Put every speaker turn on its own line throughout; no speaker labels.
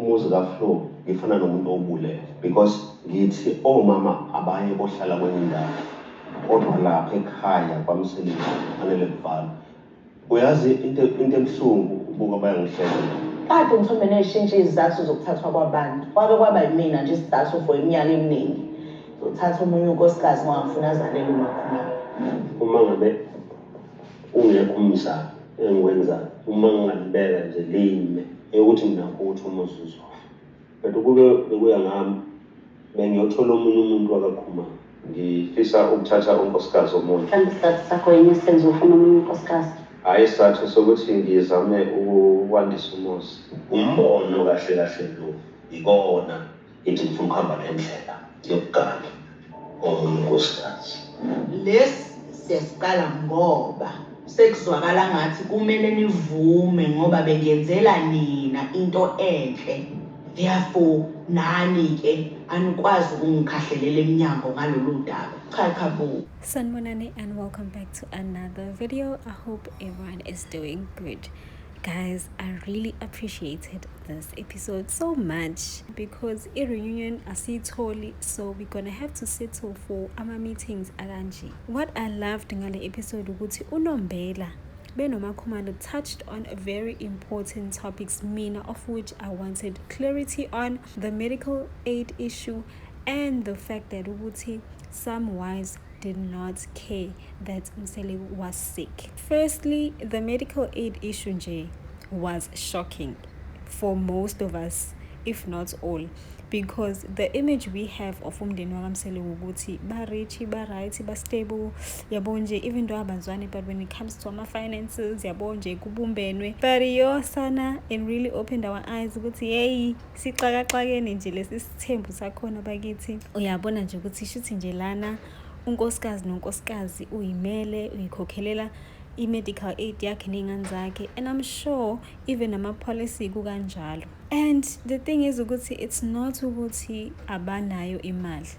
umuzi kaFlo ngifana nomuntu obulele because ngithi omama abaye bohlala kwenye indawo kodwa lapha ekhaya kwaMseleku fanele kuvalwe. Uyazi into ebuhlungu ubuka bayangihlela.
Kade ngithombe neshintsha izizathu zokuthathwa kwabantu. Kwaba yimina nje isizathu for iminyaka eminingi. Zothatha umunye unkosikazi ngangifuna azalele uMakhumalo.
Uma ngabe ungekho umzali engikwenza uma ngingalibeka nje lime ukuthi mina ukuthi umuzi uzwa. But ukube bekuya ngami bengiyothola omunye umuntu wakaKhumalo. Ngifisa ukuthatha unkosikazi omunye.
Mhlawumbe isizathu sakho yini senze ufuna omunye unkosikazi?
Hayi isizathu sokuthi ngizame ukwandisa umuzi. Umbono kahle lo ikona ithi ngifuna ukuhamba nendlela yokugana omunye unkosikazi.
Lesi siyasiqala ngoba sekuzwakala ngathi kumele nivume ngoba bengenzela nina into enhle. Therefore nani ke anikwazi ukungikhahlelela eminyango ngalolu daba. Chachabu.
Sanibonani and welcome back to another video. I hope everyone is doing good. Guys, I really appreciated this episode so much because a reunion asitholi, so we're gonna have to settle for our meetings akanje. What I loved ngale episode ukuthi uNombela benoMakhumalo touched on very important topics, mina of which I wanted clarity on: the medical aid issue and the fact that ukuthi some wives did not care that Mseleku was sick. Firstly, the medical aid issue nje was shocking for most of us, if not all, because the image we have of umndeni wakaMseleku ukuthi ba rich, ba right, ba stable, yabo nje, even though abazwani, but when it comes to our finances yabo nje kubumbenwe. But yosana and really opened our eyes ukuthi hey sixakaxakene nje lesi sithembu sakhona bakithi. Uyabona nje ukuthi shuthi nje lana unkosikazi nonkosikazi uyimele uyikhokhelela i-medical aid yakhe ney'ngane zakhe, and I'm sure even ama-policy kukanjalo. And the thing is ukuthi it's not ukuthi abanayo imali.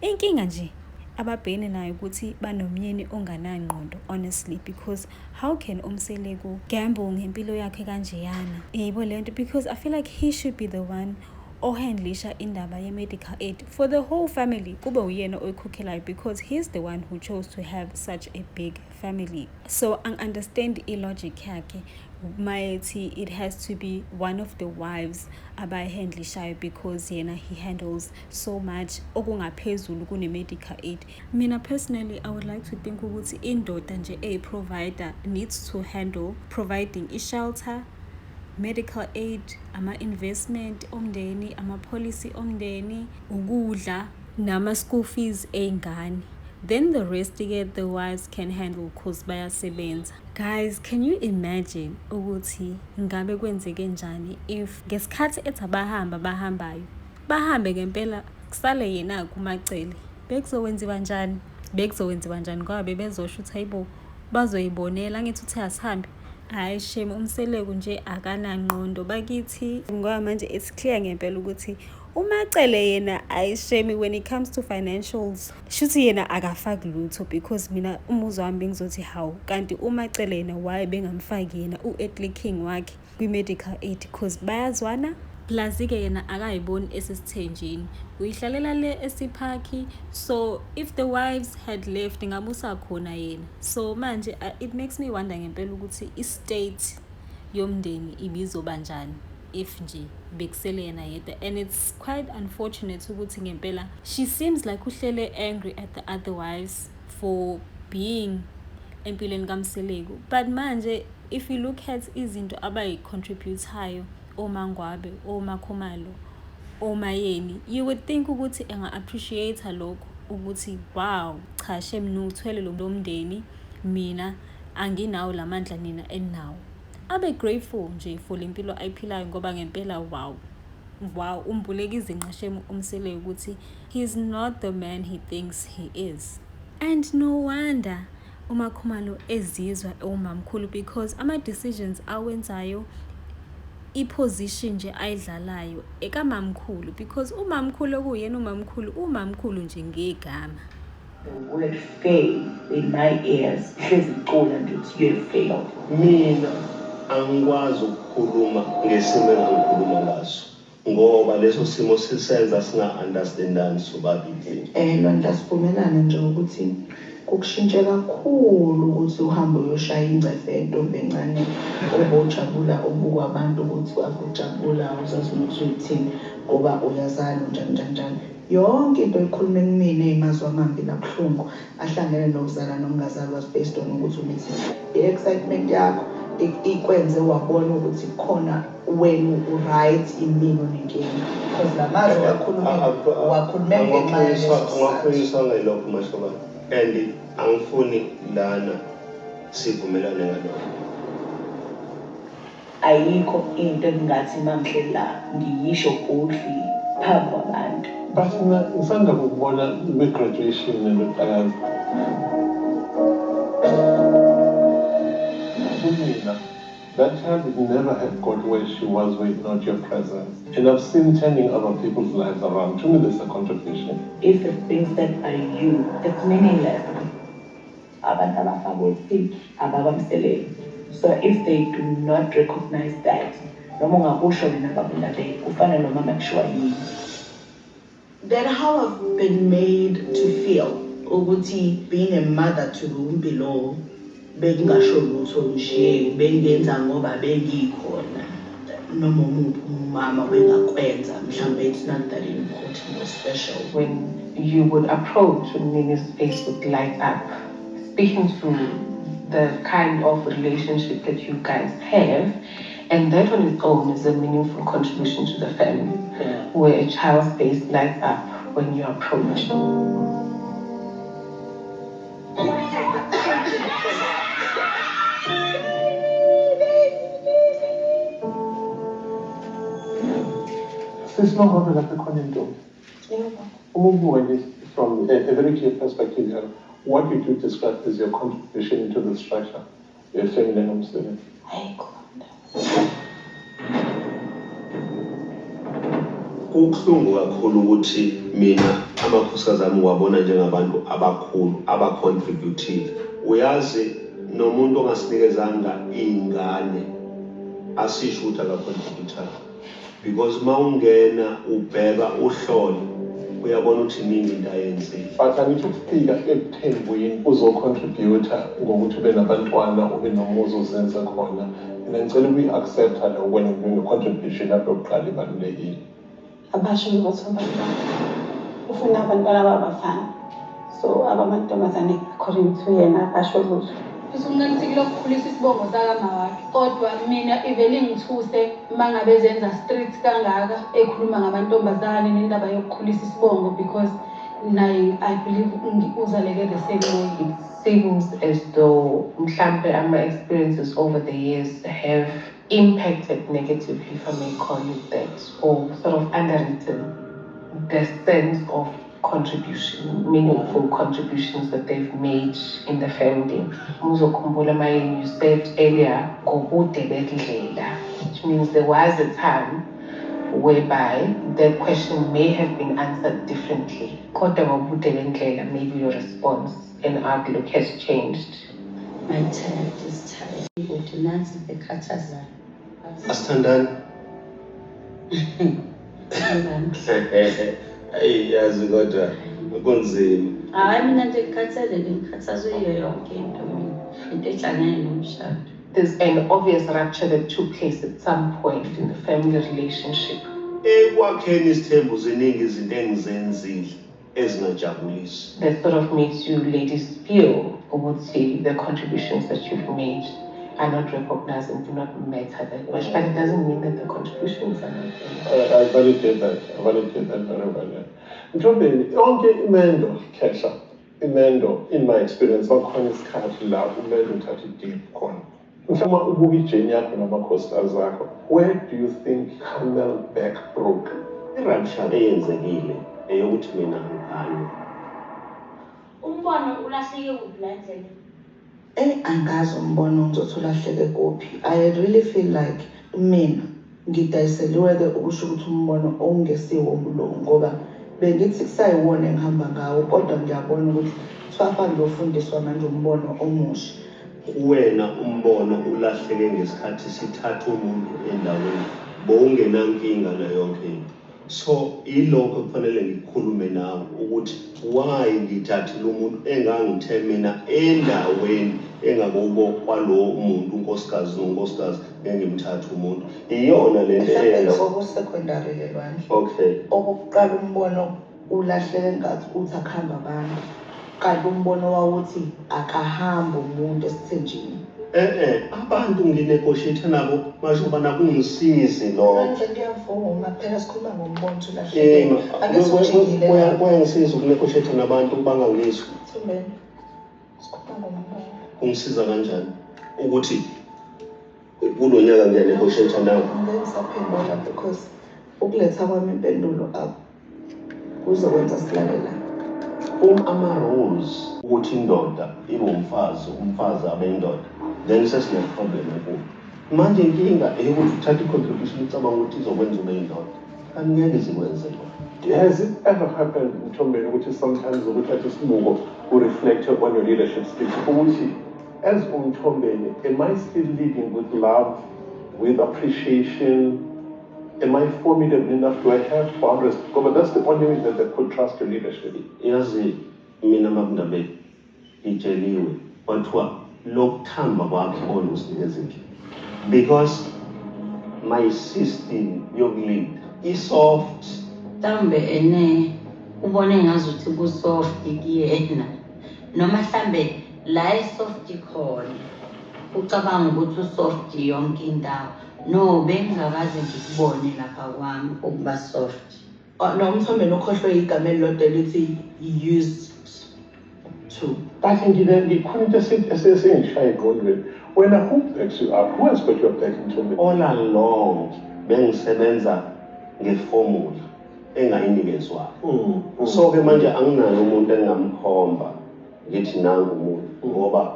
Inkinga nje ababhekene nayo ukuthi banomyeni onganangqondo, honestly, because how can uMseleku gamble ngempilo yakhe kanjeyana? Yebo lento, because I feel like he should be the one ohandlisha indaba ye-medical aid for the whole family, kube uyena oyikhokhelayo, because he's the one who chose to have such a big family. So I understand illogic yakhe mayethi it has to be one of the wives abayihandlishayo because yena he handles so much okungaphezulu kune-medical aid. Mina personally I would like to think ukuthi indoda nje eyi-provider needs to handle providing i-shelter, medical aid, ama-investment omndeni, ama-policy omndeni, ukudla, nama-school fees ey'ngane. Then the rest get the wives can handle cause bayasebenza. Guys, can you imagine ukuthi ngabe kwenzeke njani if ngesikhathi ethi bahambayo bahambe ngempela kusale yena kuMacele? Bekuzowenziwa njani ngoba bebezosho ukuthi hayibo bazoyibonela ngithi uthe asihambe. Hayi shame, uMseleku nje akanangqondo bakithi, ngoba manje it's clear ngempela ukuthi uMacele yena ayishemi when it comes to financials. Shuthi yena akafaki lutho, because mina umuzi wami bengizothi hawu kanti uMacele yena why bengamfaki yena u-Ethel King wakhe kwi-medical aid, because bayazwana. Plus ke yena akayiboni esesithenjini, uyihlalela le esiphaki. So if the wives had left ngabusa khona yena. So manje it makes me wonder ngempela ukuthi i-state yomndeni ibizoba njani if nje bekusele yena yedwa. And it's quite unfortunate ukuthi ngempela she seems like uhlele angry at the other wives for being empilweni kaMseleku. But manje if you look at izinto abayi-contribute-hayo, oMangwabe, oMakhumalo, oMayeni, you would think ukuthi enga-appreciate lokho ukuthi wow cha shem nuthwele lo mndeni, mina anginawo lamandla nina eninawo. Abe grateful nje for lempilo ayiphilayo ngoba ngempela wow umbuleka izinqa shem uMseleku ukuthi he's not the man he thinks he is. And no wonder uMakhumalo ezizwa umamkhulu, because ama-decisions awenzayo, i-position nje ayidlalayo ekamamkhulu, because umamkhulu okuyena umamkhulu nje ngegama.
The word fail in my ears hlezi icula nje ukuthi you failed.
Mina angikwazi ukukhuluma ngesimo engikhuluma ngaso ngoba leso simo sisenza singa-understandani sobabili.
Lonto sivumelane nje ukuthi kukushintshe kakhulu ukuthi uhambe uyoshaya ingcefe yentombi encane obujabula obukwa abantu ukuthi akujabula uzazi ukuthi uyithini ngoba uyazana njani. Yonke into ekhuluma kumina ey'mazwi amambi nabuhlungu ahlangene nokuzala nomngazalwa based on ukuthi umithi i-excitement yakho ikwenze wabona ukuthi khona wena u-right imini onenkinga because lamazwi wakhulume ngenxa
angafuyisanga yilokho mashobana and angifuni lana sivumelane ngalokho.
Ayikho into engathi mamhle la ngiyisho boldly phambi kwabantu.
But ngisanda ukubona kwi-graduation neloqakazi. That child would never have got where she was without your presence. And I've seen turning other people's lives around. To me, there's a contribution.
If the things that are you, it's meaningless. Abantu abafake ababamseleni. So if they do not recognize that, noma ungakusho wena babulaleli kufana noma makushiwa yini. That how I've been made to feel ukuthi being a mother to Umpilo bengasho lutho nje bengenza ngoba bengikhona noma umuntu umama bengakwenza mhlambe it's not that important or special.
When you would approach Mini's face would light up, speaking to the kind of relationship that you guys have, and that on its own is a meaningful contribution to the family, where a child's face lights up when you approach.
From a very clear perspective here, what you do describe as your contribution into the structure, your family and homesteading.
Kubuhlungu kakhulu ukuthi mina amakhosikazi ami wabona njengabantu abakhulu abacontributile. Uyazi nomuntu ongasinikezanga ingane asisho ukuthi akacontributanga because mawungena ubheka uhlolo uyabona ukuthi nini into ayenzile.
But angithi ukufika ekuthembweni uzocontributa ngokuthi ube nabantwana ube nomuzi ozenza khona. Mina ngicela ukuyi-accepta leyo wena nge-contribution yakho yokuqala ibalulekile.
Abasho ukuthi abantwana ufuna abantwana babafana so abamantombazane according to yena abasho lutho
usunqinisekile ukukhulisa isibongo sakamawakhe kodwa mina ivele ngithuse mangabe zenza strict kangaka ekhuluma ngamantombazane nendaba yokukhulisa isibongo because naye I believe uzaleke the same way.
It seems as though mhlambe ama experiences over the years have impacted negatively, if I may call it that, or sort of underwritten the sense of contribution, meaningful contributions that they've made in the family. Muzokhumbula Mayeni, you said earlier, which means there was a time whereby that question may have been answered differently. Maybe your response and outlook has changed.
My child is tired ukuthi nansi bekhathazana
Asithandani? Hey, yazi kodwa kunzima.
hayi mina nje ngikhathazwe yiyo yonke into mina into ehlangene nomshado.
There's an obvious rupture that took place at some point in the family relationship.
Ekwakheni isithembu ziningi izinto engizenzile ezingajabulisi.
That sort of makes you ladies feel, or would say, the contributions that you've made are not recognized and do not matter that much. But it doesn't mean that the contributions are not there.
I validate that. I validate that very well. Mthobeni, yonke imendo, Kesha, imendo, in my experience, bakhona isikhathi la umendo uthatha i-deep khona. Uma ubuka ijeni yakho namakhosikazi akho, where do you think Camelback broke?
I-rupture eyenzekile eyokuthi mina ngibhale.
Umbono ulahleke kuphi la endleleni?
Angazi umbono ngizothi ulahleke kuphi. I really feel like mina ngidayiseliwe-ke ukusho ukuthi umbono ongesiwo umlungu ngoba bengithi kusayiwona engihamba ngawo kodwa ngiyabona ukuthi kufafana lofundiswa manje umbono omusha.
kuwena umbono ulahleke ngesikhathi sithatha umuntu endaweni bowungenankinga na yonke into. So ilokho kufanele ngikhulume nawe ukuthi why ngithathile umuntu engangithe mina endaweni engakubo kwalowo muntu unkosikazi nonkosikazi engimthatha umuntu. Iyona lento eyenza
secondary lelwandle.
Okay.
Okokuqala umbono ulahleke ngathi uthi akuhamba abantu. Kanti umbono wawuthi akahamba umuntu esithenjini.
Abantu nginegotiate nabo mashoba nakungisizi lo.
Manje ngiyavuma phela sikhuluma ngombono ulahleke. Ake sijikile.
Kuyangisiza ukunegotiate nabantu bangangizwa.
Thembeni. Sikhuluma ngombono.
Kungisiza kanjani ukuthi kulo nyaka ngiyanegotiate nawe?
Ngisaphendula because ukuletha kwami impendulo apho kuzokwenza silalela.
Ama-rules ukuthi indoda ibe umfazi abe indoda, then sesine-problem enkulu. Manje inkinga eyokuthi uthatha i-contribution ucabanga ukuthi izokwenza ube indoda. Angeke zikwenze lokho.
Has it ever happened, Mtombeni, ukuthi sometimes ukuthatha isibuko reflect on your leadership skills? Ukuthi, as Mtombeni, am I still leading with love, with appreciation? Am I formidable enough? Do I have boundaries? But that's the only way that they could trust your leadership.
Yazi mina makundabe itsheliwe kwathiwa lokuthamba kwakhe olusinikezile, because my system yokulead isoft.
Mhlambe ene ubone ngazi ukuthi kusoft kuyena noma mhlambe la isoft khona ucabanga ukuthi usoft yonke indawo. No, bengingakaze ngikubone lapha kwami ukuba soft.
No, Mtombeni ukhohlwe igama elilodwa elithi used to.
I think you couldn't just say shy Godwin. When a who backs you up, who has got your back in Mtombeni?
All along bengisebenza ngeformula engayinikezwa. So ke manje anginayo umuntu engamkhomba ngithi nangu umuntu ngoba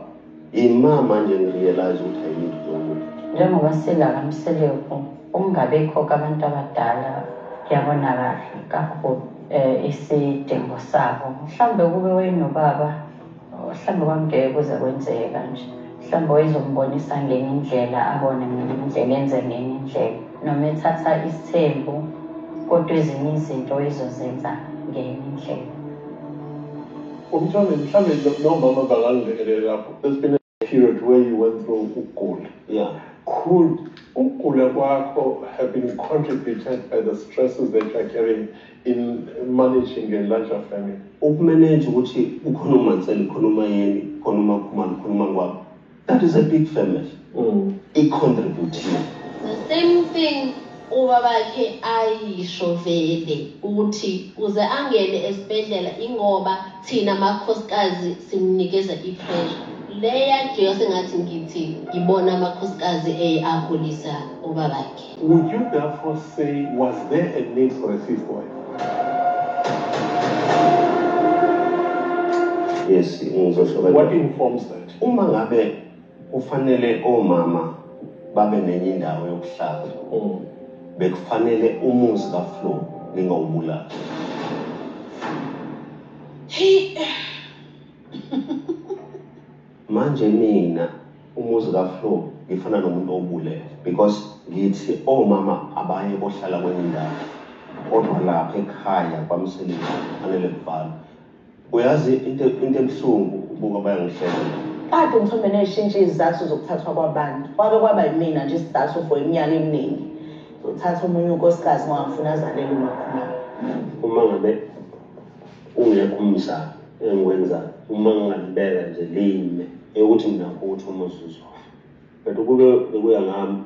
imama nje ngirealize ukuthi ayikho umuntu.
Njengoba silakamseleko ungabekho abantu abadala kuyabona kahle kakhulu isidingo sabo. Mhlambe kube wenobaba mhlambe kwangeke kuze kwenzeke kanje. Mhlambe wayezombonisa ngenye indlela abone ngenye indlela enze ngenye indlela noma ethatha isithembu kodwa ezinye izinto ezozenza ngenye indlela.
Mtombeni, no mama bangangilekelela lapho. There's been a period where you went through ukugula.
Yeah.
Could ukugula kwakho have been contributed by the stresses that you are carrying in managing a larger family?
Ukumanage ukuthi ukhona uManseli, khona uMayeni, khona uMakhumalo, khona uMangwabo. That is a big family. It contributes.
The same thing ubabakhe ayisho vele ukuthi uze angene esibhedlela ingoba thina amakhosikazi simnikeza i-pressure. Leya nje sengathi ngithi ngibona amakhosikazi akhulisa ubabakhe.
Would you therefore say, was there a need for a fifth wife?
Yes,
what informs that?
Uma ngabe kufanele omama babe nenye indawo yokuhlala. Bekufanele umuzi kaFlo ngingawubulala. Manje mina umuzi kaFlo ngifana nomuntu obulele because ngithi omama abaye bohlala kwenye indawo kodwa lapha ekhaya kwaMseleni kufanele kuvalwe. Uyazi into ebuhlungu ubuka bayangihlela.
Kade Mtombeni eshintshe izathu zokuthathwa kwabantu. Kwabe kwaba yimina nje isizathu for iminyaka eminingi. Uthatha omunye unkosikazi ngawafuna azalele uMakhumalo.
Uma ngabe ungekho umsana engikwenza uma ngingalibeka nje lime ukuthi mina ukuthi uMzuzu. But ukube bekuya ngami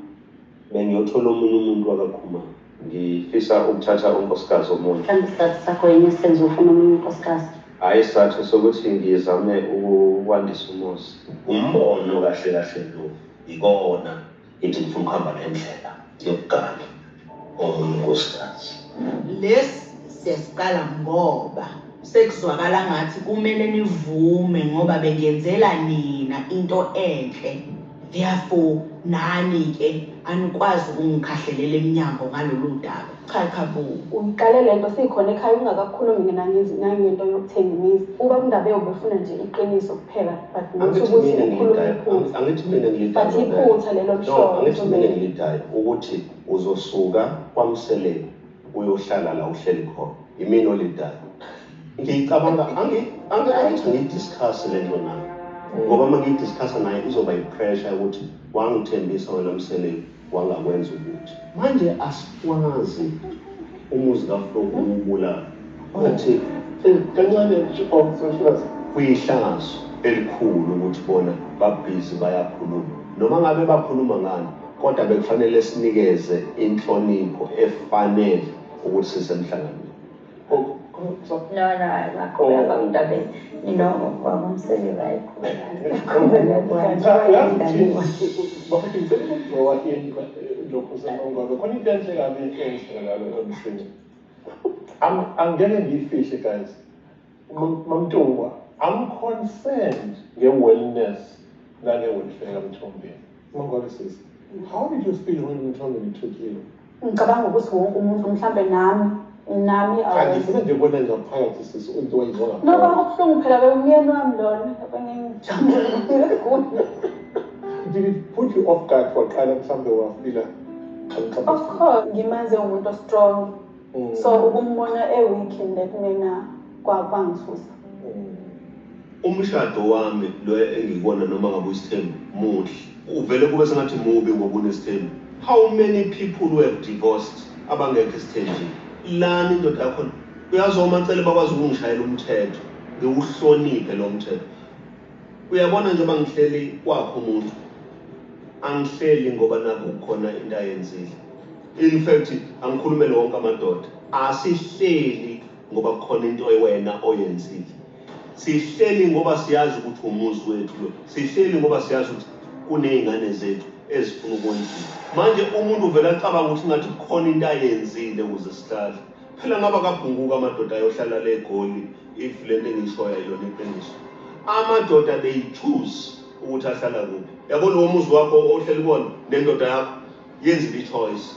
bengiyothola omunye umuntu wakakhuma. Ngifisa ukuthatha unkosikazi omunye.
Mhlambe isizathu sakho yenye senze ufuna omunye unkosikazi.
Hayi isizathu sokuthi ngizame ukwandisa umuzi. Umbono kahle kahle lo ikona ithi ngifuna ukuhamba nendlela yokugana omunye unkosikazi.
Lesi siyasiqala ngoba sekuzwakala ngathi kumele nivume ngoba bengenzela nina into enhle therefore nani-ke anikwazi ukungikhahlelele emnyango ngalolu daba. Cha bo.
Uyiqale lento sikhona ekhaya ungakakhulumi nangento yokuthenga imizi. Uba indaba yobefuna nje iqiniso kuphela but
angithi mina ngilidayo.
But iphutha lelo mhlobo.
Angithi mina ngilidayo ukuthi uzosuka kwaMseleni uyohlala la uhleli khona. Imini olidayo. Ngicabanga angithi ngidiscuss lento nami. Ngoba mangidiscussa naye izoba ipressure ukuthi wangithembisa wena Mseleni wangakwenza ukuthi. Manje asikwazi umuzi kaFlo ukubulala. Wathi
kancane nje omsoshlazi
kuyihlazo elikhulu ukuthi bona babhizi bayakhuluma. Noma ngabe bakhuluma ngani, kodwa bekufanele sinikeze inhlonipho efanele ukuthi sisemhlanganweni.
Angeke ngiyifihle guys. Mamtungwa, I'm concerned nge-wellness nange-welfare kaMthombeni. Mangwane sis, how did you feel when Mthombeni took you?
Ngicabanga ukuthi wonke umuntu mhlambe nami
Ngifuna nje ukubona ngaphakathi sis into wayizwa ngaphakathi.
No, bakubuhlungu phela bemyeni wami lona abangengijabule.
Did it put you off guard for qala mhlambe wafila?
Of course, ngimenze umuntu strong. So ukumbona weak in that manner kwangithusa.
Umshado wami lo engikubona noma ngabe uSithembu muhle. Uvele kube sengathi mubi ngoba unesithembu. How many people who have divorced abangekho esithenjini? Lani indoda yakho uyazoma ncele bakwazi ukungishayela umthetho ngewuhloniphe lo mthetho. Uyabona njengoba ngihleli kwakho umuntu angihleli ngoba nakho kukhona into ayenzile. In fact angikhulumele wonke amadoda asihleli ngoba kukhona into wena oyenzile. Sihleli ngoba siyazi ukuthi umuzi wethu lo. Sihleli ngoba siyazi ukuthi kunezingane zethu ezifuna ukwenziwa. Manje umuntu uvela acabanga ukuthi ngathi kukhona into ayenzile ukuze sihlale. Phela ngaba kabhunguka amadoda ayohlala le eGoli if lento engishoya yona iqiniso. Amadoda they choose ukuthi ahlala kuphi. Yabo lo muzi wakho ohleli bona nendoda yakho yenzile ichoice.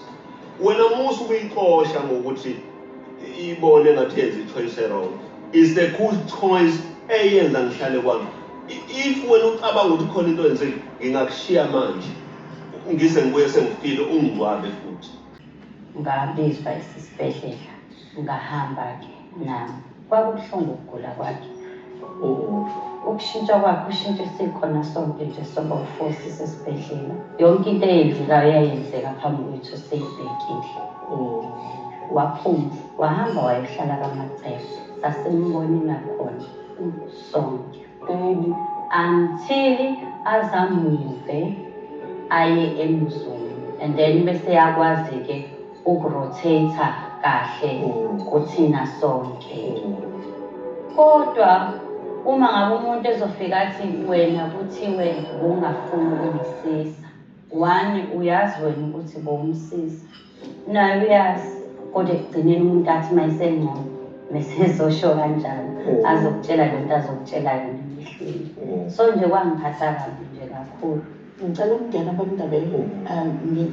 Wena musu uyixosha ngokuthi ibone ngathi yenza ichoice wrong. Is the good choice eyenza ngihlale kwami. If wena ucabanga ukuthi khona into enzile ngingakushiya manje. Ngise ngibuye sengifile ungcwabe futhi.
Ngabizwa esibhedlela ngahamba ke nami. Kwakubuhlungu ukugula kwakhe. Ukushintsha kwakhe ushintshe sikhona sonke nje soba ufosi sesibhedlela. Yonke into eyenzekayo yayenzeka phambi kwethu seyibhekile. Waphuma wahamba wayohlala kaMacebo. Sasimboni nakhona sonke. Until azamuve aye eMzulu and then bese yakwazi ke ukurotate kahle kuthina sonke. Kodwa uma ngabe umuntu ezofika athi wena kuthiwe ungafuni ukumsisa, one uyazi wena ukuthi bomsisa, naye uyazi kodwa ekugcineni umuntu athi mayisengcono mesezosho kanjani azokutshela lento azokutshela yona emehlweni. So nje kwangiphatha kabi nje kakhulu.
Ngicela ukungena babindabeni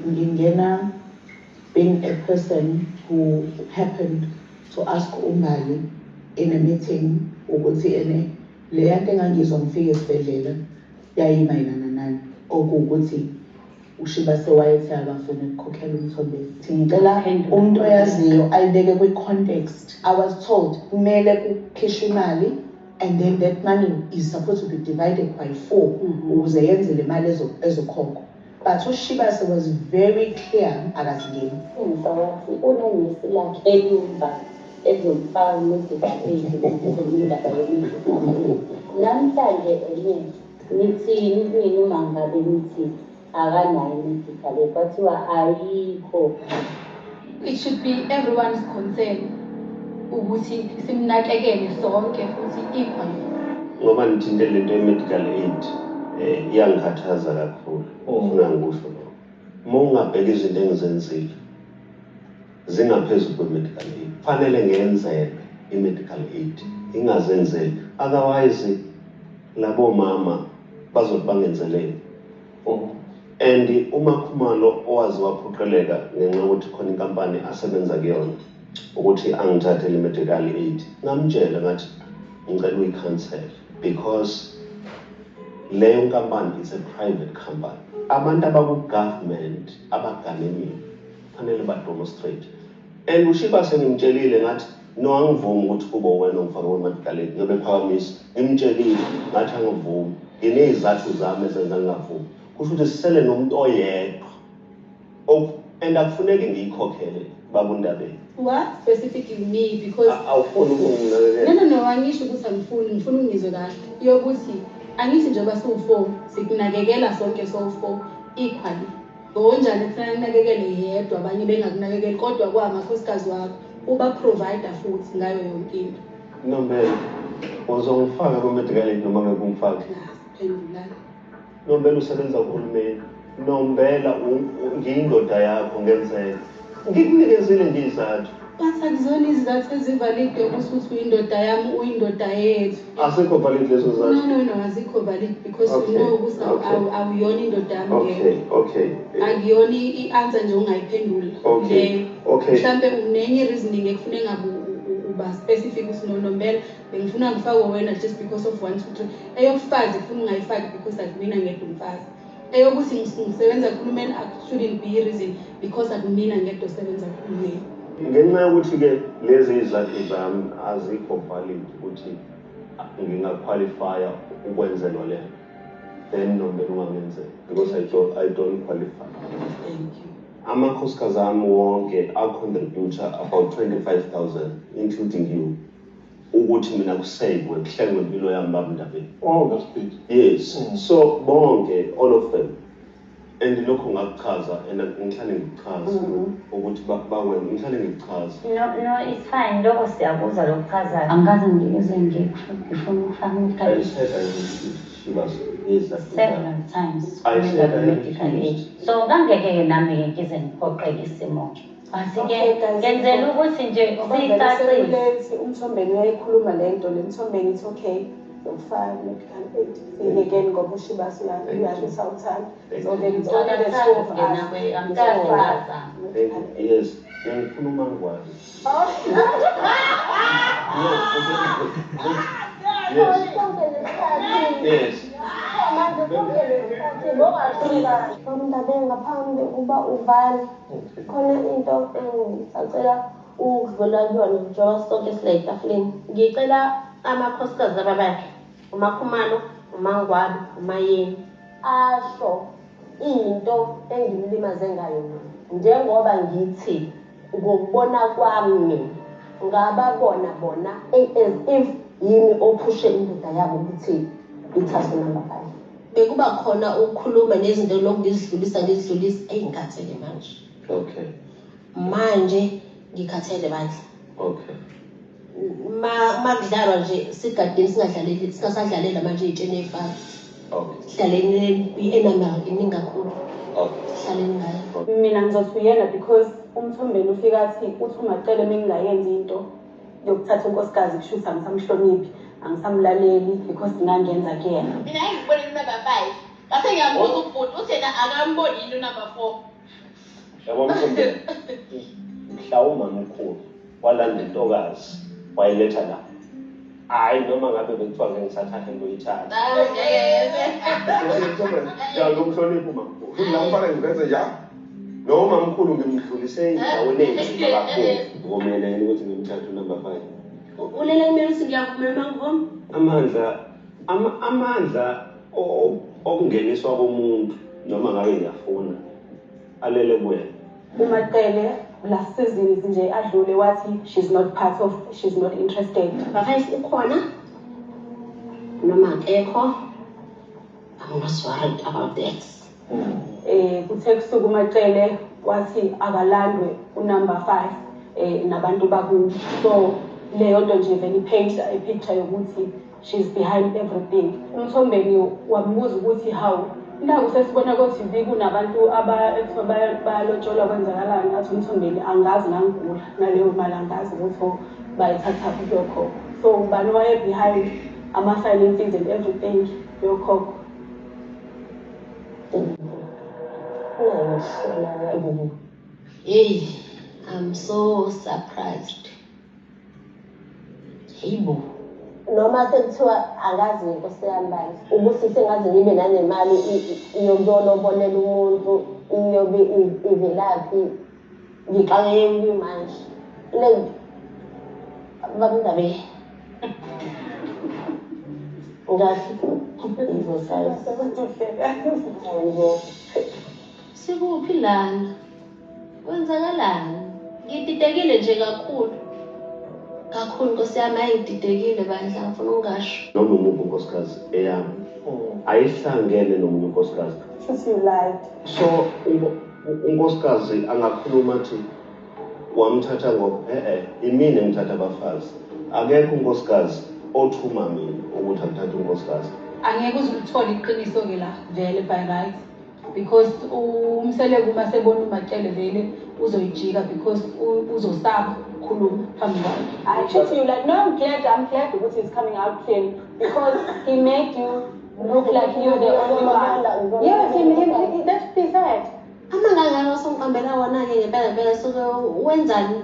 ngingena being a person who happened to ask uMbali in a meeting ukuthi ene le yanto engangizwa ngifike esibhedlela yayimayelana nani okuwukuthi uShiba sewayethi akafuna ukukhokhela uMthombeni. Ngicela umuntu oyaziyo ayibeke kwi-context. I was told kumele kukhishwe imali and then that money is supposed to be divided by 4 ukuze yenze le mali ezokhokhwa. But uShiba was very clear akasingeni.
Ngisawathi unengisi lakhe enyumba ezofaka medical aid indaba yomndeni. Namhlanje nithini kuyini uma ngabe nithi akanayo medical aid kwathiwa ayikho.
It should be everyone's concern ukuthi simnakekele sonke futhi equal.
Ngoba nithinte lento ye-medical aid iyangikhathaza kakhulu. Ufuna ngikusho lo. Uma ungabheka izinto engizenzile zingaphezulu kwe-medical aid. Fanele ngenzele i-medical aid. Ingazenzeli. Otherwise labo mama bazothi bangenzeleni. And uMakhumalo owazi waphoqeleka ngenxa yokuthi khona inkampani asebenza kuyona ukuthi angithathe le medical aid, ngamtshela ngathi ngicela uyi-cancel because leyo nkampani is a private company. Abantu abaku-government abaganeniwe fanele ba-demonstrate. And uShiba sengimtshelile ngathi no angivumi ukuthi kube wena ongifake kwe-medical aid, ngobe phakamisa ngimtshelile ngathi angivumi, nginezizathu zami ezenza ngingavumi. Kusho ukuthi sisele nomuntu oyedwa and akufuneki ngiyikhokhele babundabeni.
What specifically me? Because
awufuni ukunginakekela.
No, angisho ukuthi ngifuna ungizwe kahle. Yokuthi angithi njengoba siwu4 sikunakekela sonke so4 equally. Ngonjani kufanele unakekele yedwa abanye bengakunakekeli, kodwa kwamakhosikazi wakho uba provider futhi ngayo yonke into.
Nombela uzongifaka kwe-medical aid noma ngeke ungifake?
Pendulana.
Nombela usebenza kuhulumeni. Nombela ngiyindoda yakho ngenzeka. Ngikunikezile nje izathu.
But akuzona izizathu ezivalide ukuthi uyindoda yami, uyindoda yethu.
Asikho valid lezo zathu.
No, azikho valid because you know ukuthi awuyona indoda yami.
Okay.
Akuyona i-answer nje ungayiphendula.
Okay.
Mhlambe unenye reasoning ekufune ngabe uba specific ukuthi Nombela bengifuna ngifake wena just because of 1 2 3. Eyokufazi kufuna ungayifaki because akumina ngedwa umfazi. Eyokuthi ngisebenza kuhulumeni shouldn't be a reason because akumina ngedwa osebenza kuhulumeni.
Ngenxa yokuthi-ke lezi izathu zami azikho valid ukuthi ngingaqualifya ukwenzelwa le, then Nombela ungangenzela because I don't qualify.
Thank you.
Amakhosikazi ami wonke a-contribute about 25,000 including you ukuthi mina kusekwe kuhlengwe impilo yami babundabeni.
Oh, that's big.
Yes. So bonke, all of them. And lokho ngakuchaza and ngihlale ngikuchaza ukuthi bangweni ngihlale ngikuchaza.
No, it's fine. Lokho siyabuza lokuchazayo. Angikaze ngikeze ngifuna ukufaka
I said I refused. She was
several times.
I said I
medical aid.
refused.
So kangeke nami ngize ngiphoqeke isimo. Asike ngenzela ukuthi nje sicacile.
Umthombeni uyayikhuluma lento lemthombeni it's okay. Ufaka medical aid. Then again ngoba uShiba uyasawuthanda. So there is only the two of us.
Yes. Ngikhuluma ngikwazi. Yes.
Umntabe ngaphambi uba uvale khona into engisacela ukudlula kuyona njengoba sonke sile etafuleni. Ngicela amakhosikazi ababakhe uMakhumalo, uMangwabi, uMayeni asho into engimlimaze ngayo njengoba ngithi ngokubona kwami ngababona bona as if yimi ophushe indoda yabo ukuthi ithathe number 5. Bekuba khona ukukhuluma nezinto lokuzidlulisa engikhathele manje.
Okay.
Manje ngikhathele bandla.
Okay.
Makudlalwa nje sigadini singasadlalela manje itshene efaka.
Okay.
Sidlaleni i-enamel iningi kakhulu.
Okay.
Sidlaleni ngayo.
Mina ngizothi uyena because umthombeni ufika athi uthi ungacela mengingayenzi into yokuthatha unkosikazi kushuthi angisamhloniphi, angisamlaleli because ngangenza kuyena.
Mina ngibone number 5. Base ngiyambuza ubhuti uthena akamboni yini number 4.
Yabo mthombeni. Mhlawumbe umkhulu walanda intokazi wayiletha la. Hayi noma ngabe bekuthiwa ngisathatha into yithatha. Ya ngomhlonipho makhulu.
La mfana ngibenze njalo.
Noma mkhulu ngimdlulise endaweni enzima kakhulu. Ngomelele ukuthi ngimthathe number 5.
Ulele kumele ukuthi ngiyavumela ngivuma.
Amandla okungeniswa komuntu noma ngabe ngiyafuna alele kuwena.
UMaqele last season nje adlule wathi she's not interested.
Bafayisi ukhona noma akekho. I'm not worried about that.
Kuthe kusuku uMaqele wathi akalandwe unumber 5 nabantu bakubo. So leyo nto nje vele ipaint a picture yokuthi she's behind everything. Umthombeni wambuza ukuthi how Ndaku sesibona ko TV kunabantu bayalotsholwa kwenzakalani ngathi umthombeni angazi ngangigula naleyo mali angazi ukuthi bayithatha lokho. So ubani waye behind ama finances and everything lokho.
Hey, I'm so surprised. Yibo.
Noma sekuthiwa angazi inkosi yami manje ukuthi sengaze ngibe nanemali yokuyolobonela umuntu iyobe ivelaphi ngixakeke kuyo manje le babindabe
sikuphi lana kwenzakalani ngididekile nje kakhulu nkosi yami ayididekile bandla ngifuna ungasho
noma umuphi unkosikazi eyami ayihlangene nomunye unkosikazi
Since you lied.
so unkosikazi angakhuluma athi wamthatha ngoba imini ngithatha abafazi akekho unkosikazi othuma mina ukuthi akuthathe unkosikazi
Angeke uzulithole iqiniso ke la vele by right because umseleko uma sebona uMatshele vele uzoyijika because uzosaba ukukhuluma phambi kwakhe.
I treat you like, no, I'm glad ukuthi it's coming out clean because he made you look like you're the only one. Yes, he that's what he said.
amangangani osongiqambela wona-ke ngempela suke wenzani